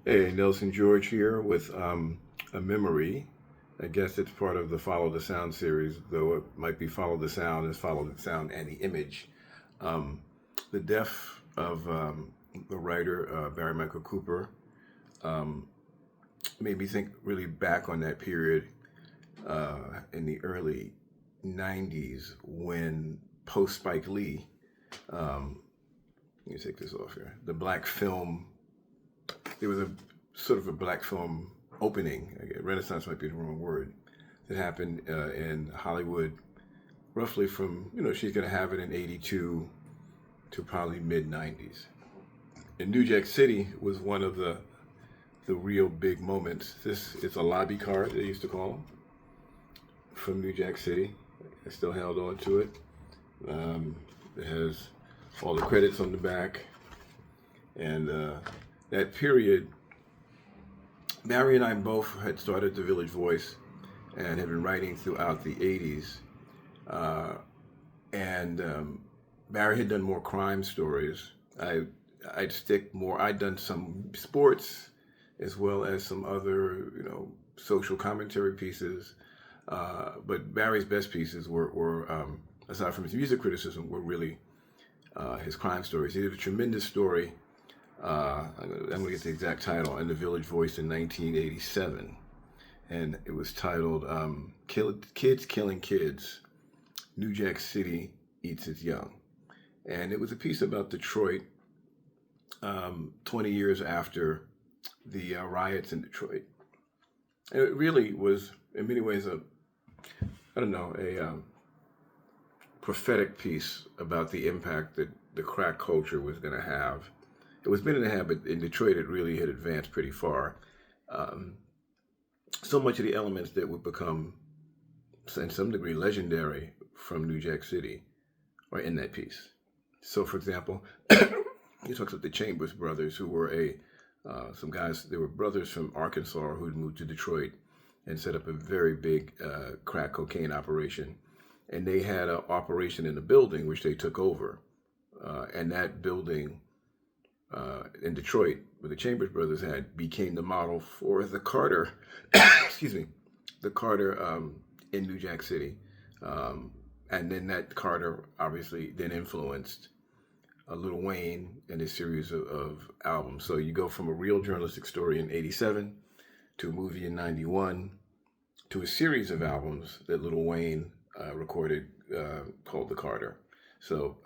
Hey, Nelson George here with a memory. I guess it's part of the Follow the Sound series, though it might be Follow the Sound as Follow the Sound and the Image. Um, the death of the writer Barry Michael Cooper um, made me think really back on that period in the early 90s when post Spike Lee, um, let me take this off here, the black film there was a sort of a black film opening. Renaissance might be the wrong word. That happened in Hollywood, roughly from she's gonna have it in '82 to probably mid '90s. And New Jack City was one of the real big moments. This is a lobby card they used to call them from New Jack City. I still held on to it. It has all the credits on the back, and that period, Barry and I both had started the Village Voice and had been writing throughout the 80s. Uh, and Barry had done more crime stories. I'd stick more, I'd done some sports as well as some other, social commentary pieces. But Barry's best pieces were aside from his music criticism, were really his crime stories. He did a tremendous story. I'm going to get the exact title, in the Village Voice in 1987. And it was titled Kids Killing Kids, New Jack City Eats Its Young. And it was a piece about Detroit 20 years after the riots in Detroit. And it really was, in many ways, a prophetic piece about the impact that the crack culture was going to have. It was beginning to have, but in Detroit, it really had advanced pretty far. So much of the elements that would become, in some degree, legendary from New Jack City are in that piece. So, for example, he talks about the Chambers brothers, who were some guys. They were brothers from Arkansas who had moved to Detroit and set up a very big crack cocaine operation. And they had an operation in a building which they took over, and that building in Detroit, where the Chambers brothers had, became the model for the Carter, excuse me, the Carter in New Jack City. And then that Carter obviously then influenced Lil Wayne and his series of albums. So you go from a real journalistic story in '87 to a movie in '91 to a series of albums that Lil Wayne recorded called The Carter. So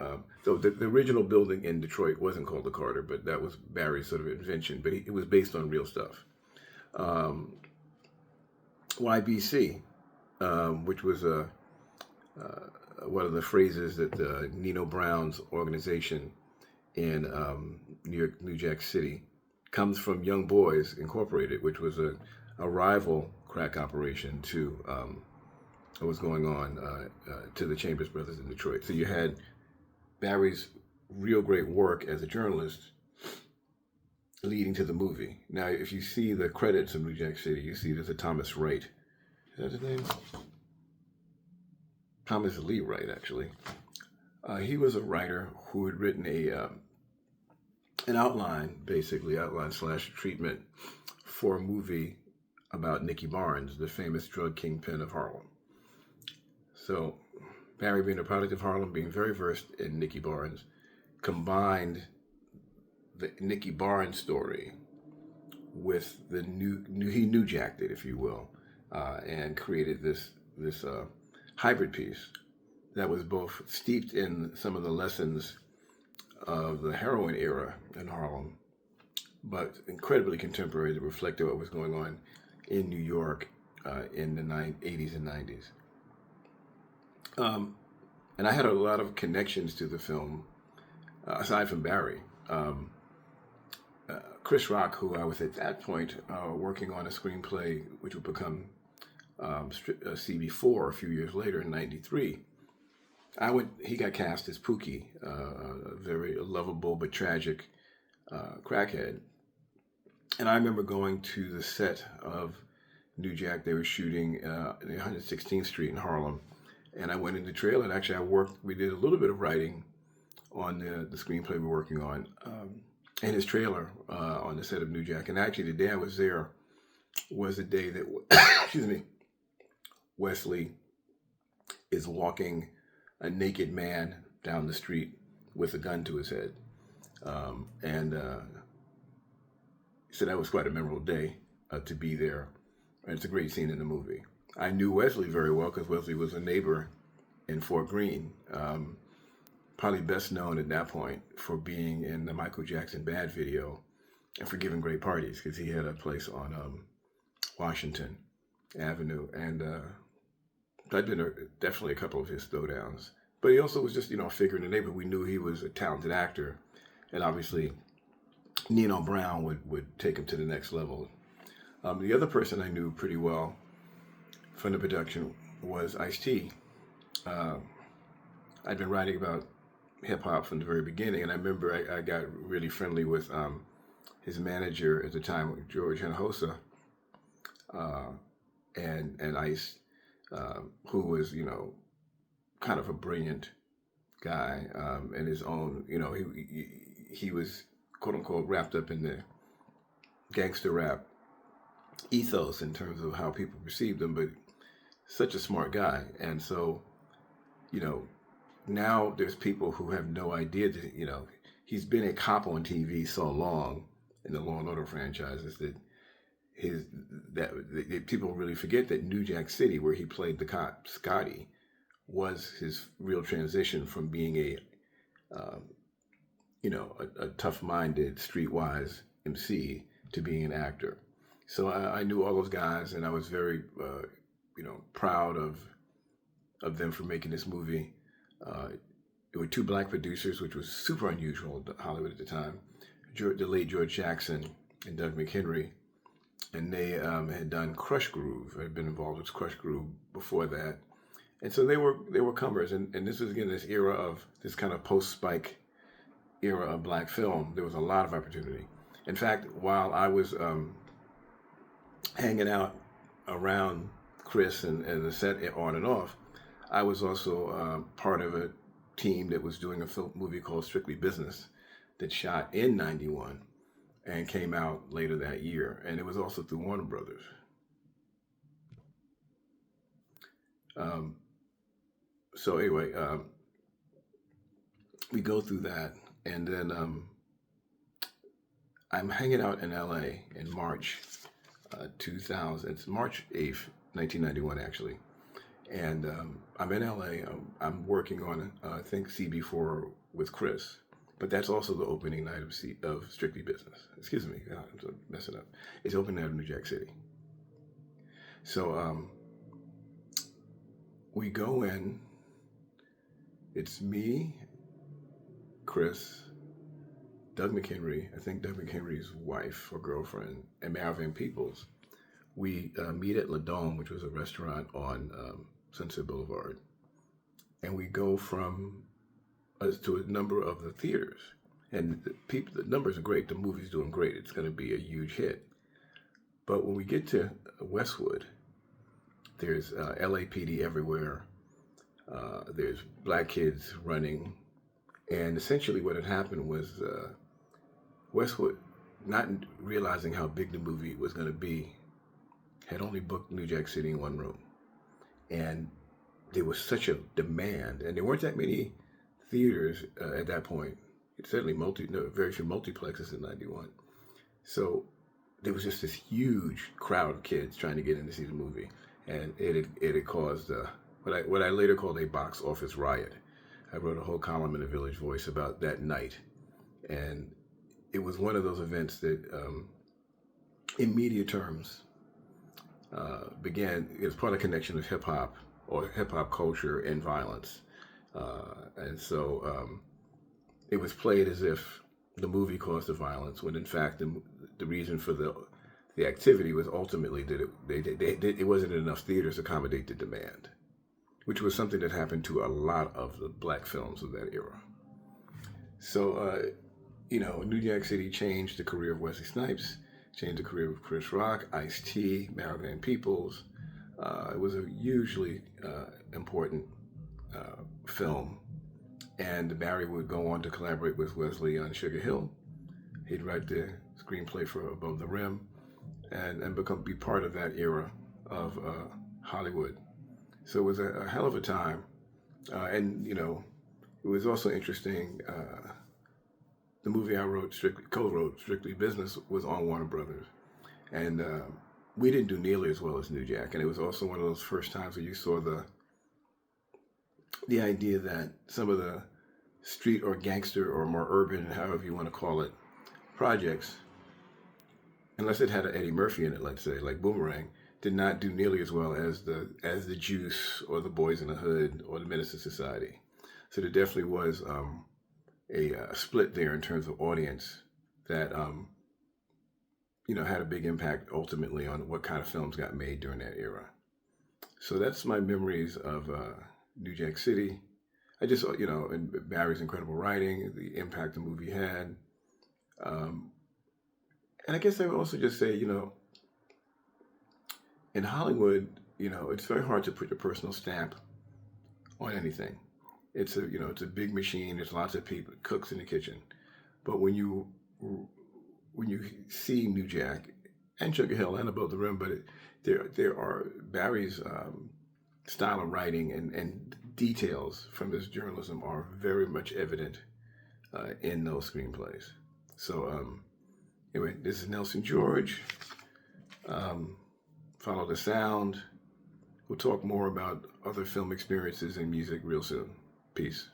the original building in Detroit wasn't called the Carter, but that was Barry's sort of invention. But it was based on real stuff. YBC, which was one of the phrases that Nino Brown's organization in New Jack City comes from Young Boys Incorporated, which was a rival crack operation to what was going on to the Chambers brothers in Detroit. So you had Barry's real great work as a journalist leading to the movie. Now, if you see the credits of New Jack City, you see there's a Thomas Wright. Is that his name? Thomas Lee Wright, actually. He was a writer who had written an outline / treatment for a movie about Nicky Barnes, the famous drug kingpin of Harlem. So Barry, being a product of Harlem, being very versed in Nicky Barnes, combined the Nicky Barnes story with the New Jacked it, if you will, and created this hybrid piece that was both steeped in some of the lessons of the heroin era in Harlem, but incredibly contemporary that reflected what was going on in New York in the '80s and '90s. And I had a lot of connections to the film, aside from Barry. Chris Rock, who I was at that point working on a screenplay which would become CB4 a few years later in '93. He got cast as Pookie, a very lovable but tragic crackhead. And I remember going to the set of New Jack. They were shooting in 116th Street in Harlem. And I went in the trailer, and actually we did a little bit of writing on the screenplay we were working on. in his trailer on the set of New Jack. And actually, the day I was there was the day that, excuse me, Wesley is walking a naked man down the street with a gun to his head. And so that was quite a memorable day to be there. And it's a great scene in the movie. I knew Wesley very well because Wesley was a neighbor in Fort Greene. Probably best known at that point for being in the Michael Jackson Bad video and for giving great parties because he had a place on Washington Avenue. And I'd been definitely a couple of his throwdowns. But he also was just, a figure in the neighborhood. We knew he was a talented actor. And obviously, Nino Brown would take him to the next level. The other person I knew pretty well from the production was Ice-T. I'd been writing about hip-hop from the very beginning, and I remember I got really friendly with his manager at the time, George Hinojosa, and Ice, who was, kind of a brilliant guy in his own, he was, quote-unquote, wrapped up in the gangster rap ethos in terms of how people perceived him, but such a smart guy. And so, now there's people who have no idea that, he's been a cop on TV so long in the Law and Order franchises that people really forget that New Jack City, where he played the cop, Scotty, was his real transition from being a tough-minded, streetwise MC to being an actor. So I knew all those guys, and I was very, proud of them for making this movie. There were two black producers, which was super unusual in Hollywood at the time. The late George Jackson and Doug McHenry, and they had done Crush Groove. Had been involved with Crush Groove before that, and so they were comers. And this was again this era of this kind of post-Spike era of black film. There was a lot of opportunity. In fact, while I was hanging out around Chris and the set on and off, I was also part of a team that was doing a movie called Strictly Business that shot in '91 and came out later that year. And it was also through Warner Brothers. So anyway, we go through that. And then I'm hanging out in LA in March 2000. It's March 8th, 1991, actually. And I'm in LA. I'm working on, I think, CB4 with Chris. But that's also the opening night of Strictly Business. Excuse me, I'm messing up. It's opening night of New Jack City. So we go in. It's me, Chris, Doug McHenry, I think Doug McHenry's wife or girlfriend, and Mario Van Peebles. We meet at La Dome, which was a restaurant on Sunset Boulevard. And we go from to a number of the theaters. And the numbers are great. The movie's doing great. It's going to be a huge hit. But when we get to Westwood, there's LAPD everywhere. There's black kids running. And essentially what had happened was Westwood, not realizing how big the movie was going to be, had only booked New Jack City in one room. And there was such a demand, and there weren't that many theaters at that point. Certainly very few multiplexes in '91. So there was just this huge crowd of kids trying to get in to see the movie. And it had caused what I later called a box office riot. I wrote a whole column in the Village Voice about that night. And it was one of those events that, in media terms, began as part of the connection of hip-hop or hip-hop culture and violence. And so it was played as if the movie caused the violence, when in fact the reason for the activity was ultimately that it wasn't enough theaters to accommodate the demand, which was something that happened to a lot of the black films of that era. So, New Jack City changed the career of Wesley Snipes, changed the career of Chris Rock, Ice-T, Mario Van Peebles. It was a hugely important film. And Barry would go on to collaborate with Wesley on Sugar Hill. He'd write the screenplay for Above the Rim, and be part of that era of Hollywood. So it was a hell of a time, and it was also interesting. The movie I co-wrote, Strictly Business, was on Warner Brothers, and we didn't do nearly as well as New Jack. And it was also one of those first times where you saw the idea that some of the street or gangster or more urban, however you want to call it, projects, unless it had an Eddie Murphy in it, let's say, like Boomerang, did not do nearly as well as the Juice or the Boys in the Hood or the Menace to Society. So there definitely was a split there in terms of audience that had a big impact ultimately on what kind of films got made during that era. So that's my memories of New Jack City. I just, and Barry's incredible writing, the impact the movie had. And I guess I would also just say, in Hollywood, it's very hard to put your personal stamp on anything. It's a big machine. There's lots of people, cooks in the kitchen. But when you see New Jack and Sugar Hill and Above the Rim, but there are Barry's style of writing and details from his journalism are very much evident in those screenplays. So anyway, this is Nelson George. Follow the Sound. We'll talk more about other film experiences and music real soon. Peace.